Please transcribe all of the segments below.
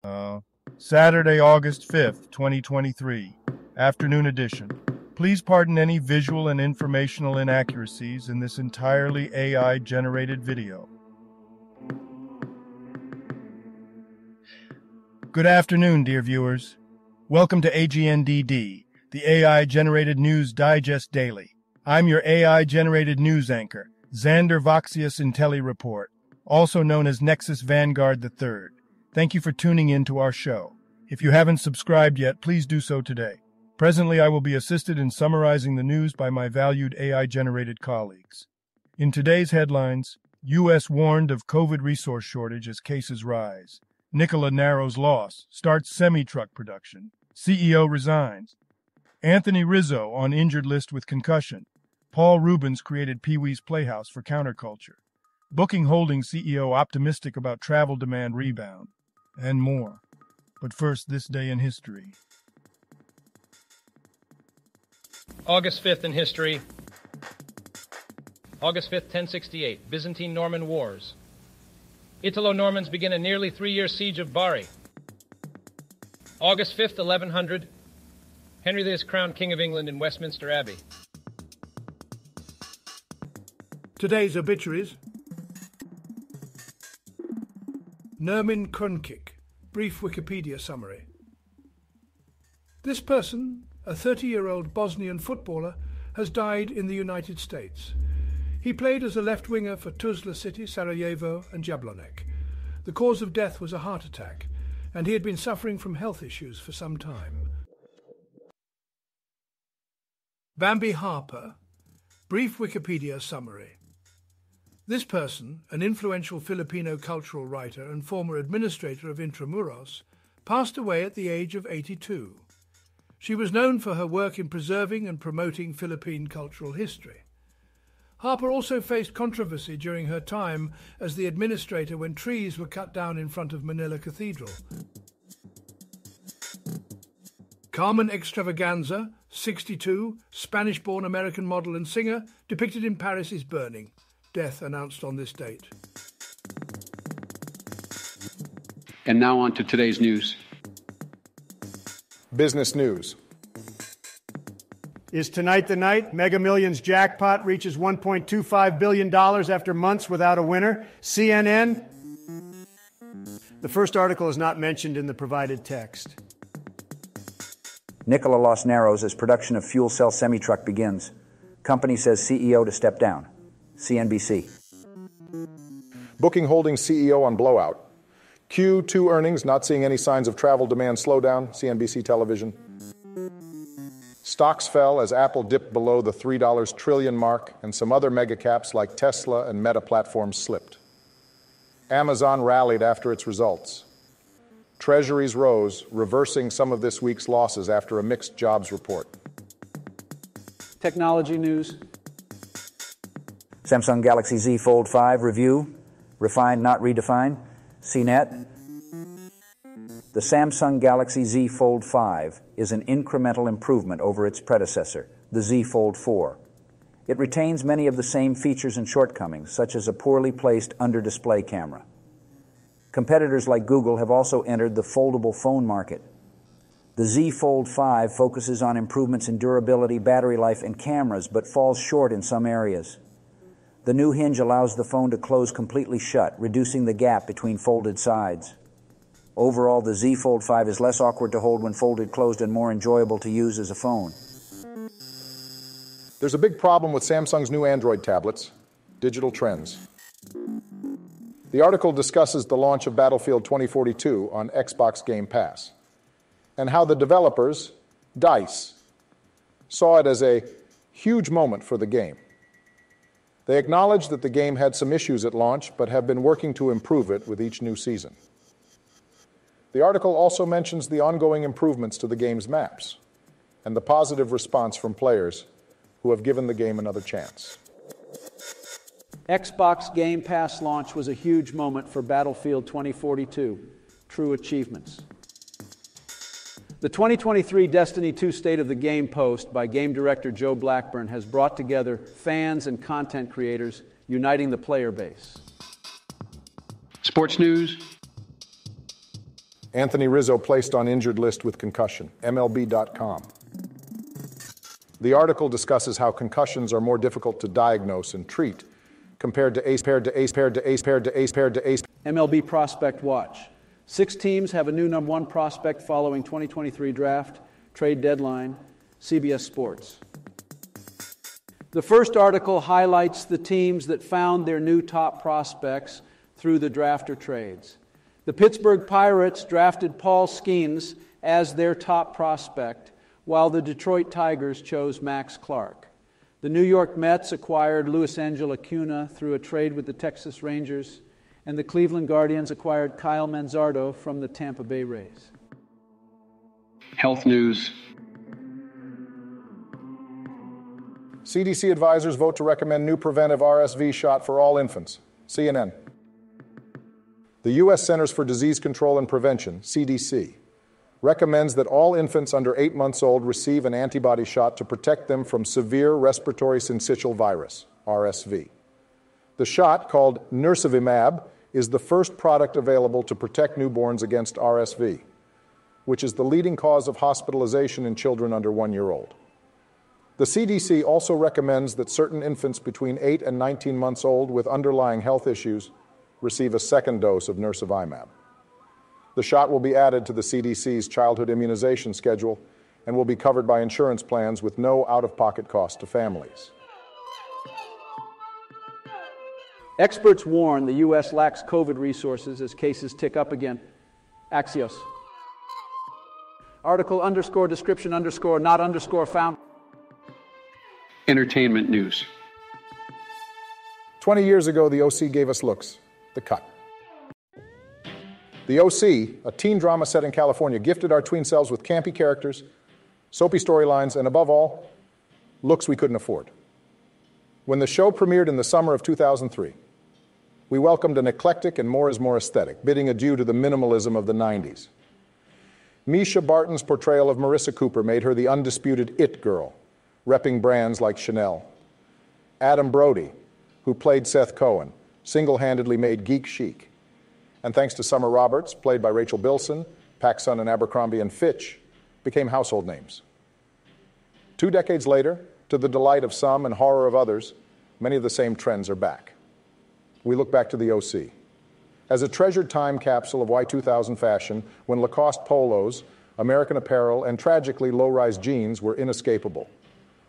Uh, Saturday, August 5th, 2023, afternoon edition. Please pardon any visual and informational inaccuracies in this entirely AI-generated video. Good afternoon, dear viewers. Welcome to A.G.N.D.D, the AI-generated News Digest Daily. I'm your AI-generated news anchor, Xander Voxius Intelli Report, also known as Nexus Vanguard III. Thank you for tuning in to our show. If you haven't subscribed yet, please do so today. Presently, I will be assisted in summarizing the news by my valued AI-generated colleagues. In today's headlines, U.S. warned of COVID resource shortage as cases rise. Nikola narrows loss, starts semi-truck production. CEO resigns. Anthony Rizzo on injured list with concussion. Paul Rubens created Pee-wee's Playhouse for counterculture. Booking Holdings CEO optimistic about travel demand rebound. And more. But first, this day in history. August 5th in history. August 5th, 1068, Byzantine-Norman Wars. Italo-Normans begin a nearly 3-year siege of Bari. August 5th, 1100, Henry VI is crowned King of England in Westminster Abbey. Today's obituaries. Nermin Krnkic, brief Wikipedia summary. This person, a 30-year-old Bosnian footballer, has died in the United States. He played as a left-winger for Tuzla City, Sarajevo and Jablonec. The cause of death was a heart attack, and he had been suffering from health issues for some time. Bambi Harper, brief Wikipedia summary. This person, an influential Filipino cultural writer and former administrator of Intramuros, passed away at the age of 82. She was known for her work in preserving and promoting Philippine cultural history. Harper also faced controversy during her time as the administrator when trees were cut down in front of Manila Cathedral. Carmen Extravaganza, 62, Spanish-born American model and singer, depicted in Paris, is burning. Death announced on this date. And now on to today's news. Business news. Is tonight the night? Mega Millions jackpot reaches $1.25 billion after months without a winner. CNN. The first article is not mentioned in the provided text. Nikola loss narrows as production of fuel cell semi-truck begins. Company says CEO to step down. CNBC. Booking Holdings CEO on blowout. Q2 earnings not seeing any signs of travel demand slowdown. CNBC television. Stocks fell as Apple dipped below the $3 trillion mark, and some other mega caps like Tesla and Meta platforms slipped. Amazon rallied after its results. Treasuries rose, reversing some of this week's losses after a mixed jobs report. Technology news. Samsung Galaxy Z Fold 5 review. Refined, not redefined. CNET. The Samsung Galaxy Z Fold 5 is an incremental improvement over its predecessor, the Z Fold 4. It retains many of the same features and shortcomings, such as a poorly placed under-display camera. Competitors like Google have also entered the foldable phone market. The Z Fold 5 focuses on improvements in durability, battery life, and cameras, but falls short in some areas. The new hinge allows the phone to close completely shut, reducing the gap between folded sides. Overall, the Z Fold 5 is less awkward to hold when folded closed and more enjoyable to use as a phone. There's a big problem with Samsung's new Android tablets, digital trends. The article discusses the launch of Battlefield 2042 on Xbox Game Pass and how the developers, DICE, saw it as a huge moment for the game. They acknowledged that the game had some issues at launch, but have been working to improve it with each new season. The article also mentions the ongoing improvements to the game's maps and the positive response from players who have given the game another chance. Xbox Game Pass launch was a huge moment for Battlefield 2042. True achievements. The 2023 Destiny 2 State of the Game post by game director Joe Blackburn has brought together fans and content creators, uniting the player base. Sports news. Anthony Rizzo placed on injured list with concussion. MLB.com. The article discusses how concussions are more difficult to diagnose and treat compared to ACE. MLB Prospect Watch. 6 teams have a new number 1 prospect following 2023 draft, trade deadline, CBS Sports. The first article highlights the teams that found their new top prospects through the draft or trades. The Pittsburgh Pirates drafted Paul Skeens as their top prospect, while the Detroit Tigers chose Max Clark. The New York Mets acquired Luis Angel Acuna through a trade with the Texas Rangers, and the Cleveland Guardians acquired Kyle Manzardo from the Tampa Bay Rays. Health news. CDC advisors vote to recommend new preventive RSV shot for all infants. CNN. The U.S. Centers for Disease Control and Prevention, CDC, recommends that all infants under 8 months old receive an antibody shot to protect them from severe respiratory syncytial virus, RSV. The shot, called Nursivimab, is the first product available to protect newborns against RSV, which is the leading cause of hospitalization in children under 1 year old. The CDC also recommends that certain infants between 8 and 19 months old with underlying health issues receive a second dose of Nursivimab. The shot will be added to the CDC's childhood immunization schedule and will be covered by insurance plans with no out-of-pocket cost to families. Experts warn the U.S. lacks COVID resources as cases tick up again. Axios. Article _description _not _found. Entertainment news. 20 years ago, the OC gave us looks. The Cut. The OC, a teen drama set in California, gifted our tween selves with campy characters, soapy storylines, and above all, looks we couldn't afford. When the show premiered in the summer of 2003, we welcomed an eclectic and more is more aesthetic, bidding adieu to the minimalism of the 90s. Misha Barton's portrayal of Marissa Cooper made her the undisputed it girl, repping brands like Chanel. Adam Brody, who played Seth Cohen, single-handedly made geek chic. And thanks to Summer Roberts, played by Rachel Bilson, PacSun and Abercrombie & Fitch, became household names. 2 decades later, to the delight of some and horror of others, many of the same trends are back. We look back to the OC as a treasured time capsule of Y2000 fashion when Lacoste polos, American Apparel, and tragically low-rise jeans were inescapable.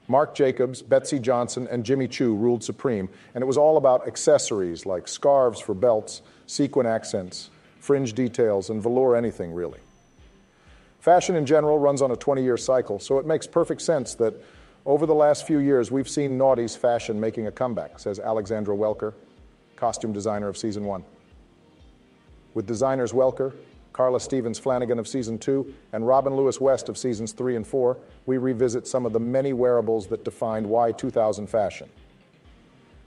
Marc Jacobs, Betsy Johnson, and Jimmy Choo ruled supreme, and it was all about accessories like scarves for belts, sequin accents, fringe details, and velour anything, really. Fashion in general runs on a 20-year cycle, so it makes perfect sense that over the last few years we've seen naughty's fashion making a comeback, says Alexandra Welker, costume designer of Season 1. With designers Welker, Carla Stevens Flanagan of Season 2, and Robin Lewis West of Seasons 3 and 4, we revisit some of the many wearables that defined Y2000 fashion.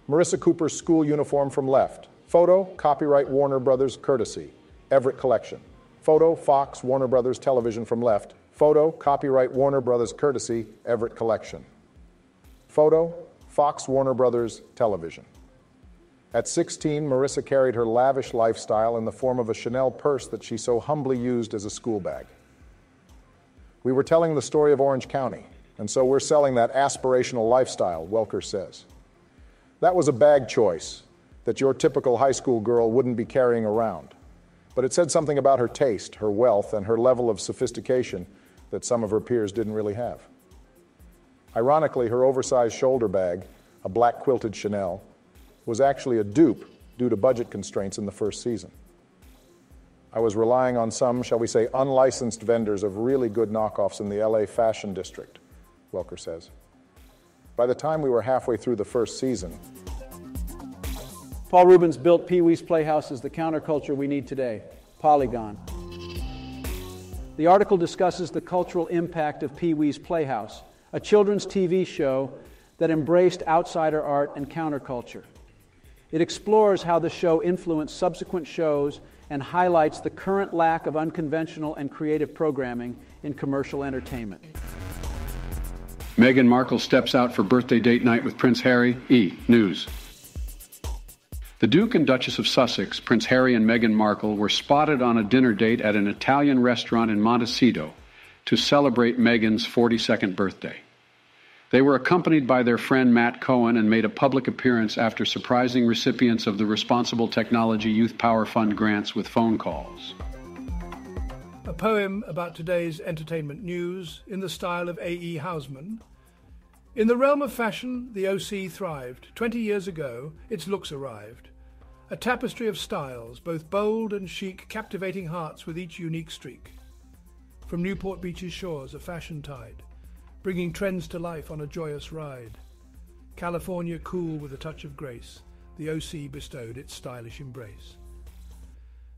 Marissa Cooper's school uniform from left. Photo, copyright Warner Brothers courtesy, Everett Collection. Photo, Fox, Warner Brothers Television from left. Photo, copyright Warner Brothers courtesy, Everett Collection. Photo, Fox, Warner Brothers Television. At 16, Marissa carried her lavish lifestyle in the form of a Chanel purse that she so humbly used as a school bag. We were telling the story of Orange County, and so we're selling that aspirational lifestyle, Welker says. That was a bag choice that your typical high school girl wouldn't be carrying around. But it said something about her taste, her wealth, and her level of sophistication that some of her peers didn't really have. Ironically, her oversized shoulder bag, a black quilted Chanel, was actually a dupe due to budget constraints in the first season. I was relying on some, shall we say, unlicensed vendors of really good knockoffs in the LA fashion district, Welker says. By the time we were halfway through the first season, Paul Rubens built Pee-wee's Playhouse as the counterculture we need today, Polygon. The article discusses the cultural impact of Pee-wee's Playhouse, a children's TV show that embraced outsider art and counterculture. It explores how the show influenced subsequent shows and highlights the current lack of unconventional and creative programming in commercial entertainment. Meghan Markle steps out for birthday date night with Prince Harry. E! News. The Duke and Duchess of Sussex, Prince Harry and Meghan Markle, were spotted on a dinner date at an Italian restaurant in Montecito to celebrate Meghan's 42nd birthday. They were accompanied by their friend Matt Cohen and made a public appearance after surprising recipients of the Responsible Technology Youth Power Fund grants with phone calls. A poem about today's entertainment news in the style of A.E. Housman. In the realm of fashion, the OC thrived. 20 years ago, its looks arrived. A tapestry of styles, both bold and chic, captivating hearts with each unique streak. From Newport Beach's shores, a fashion tide, bringing trends to life on a joyous ride. California cool with a touch of grace, the OC bestowed its stylish embrace.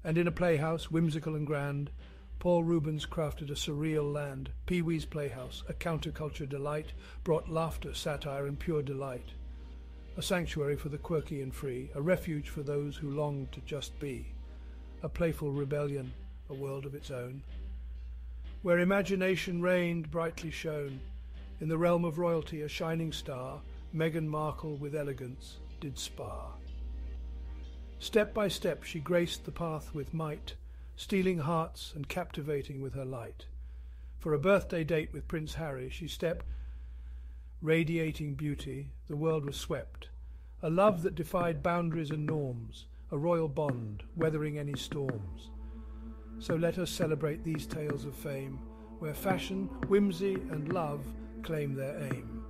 And in a playhouse, whimsical and grand, Paul Rubens crafted a surreal land. Pee-wee's Playhouse, a counterculture delight, brought laughter, satire, and pure delight. A sanctuary for the quirky and free, a refuge for those who long to just be. A playful rebellion, a world of its own. Where imagination reigned, brightly shone. In the realm of royalty, a shining star, Meghan Markle with elegance did spar. Step by step she graced the path with might, stealing hearts and captivating with her light. For a birthday date with Prince Harry, she stepped, radiating beauty, the world was swept. A love that defied boundaries and norms, a royal bond, weathering any storms. So let us celebrate these tales of fame, where fashion, whimsy, and love claim their aim.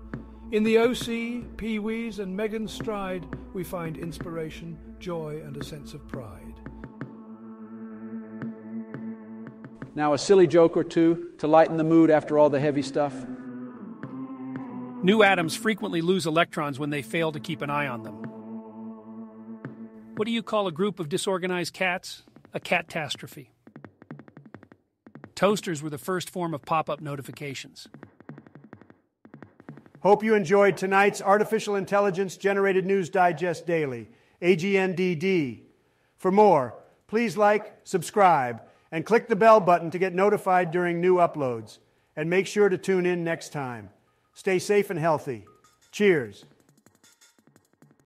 In the OC, Pee-wee's, and Meghan's stride, we find inspiration, joy, and a sense of pride. Now a silly joke or two to lighten the mood after all the heavy stuff. New atoms frequently lose electrons when they fail to keep an eye on them. What do you call a group of disorganized cats? A catastrophe. Toasters were the first form of pop-up notifications. Hope you enjoyed tonight's Artificial Intelligence Generated News Digest Daily, AGNDD. For more, please like, subscribe, and click the bell button to get notified during new uploads. And make sure to tune in next time. Stay safe and healthy. Cheers.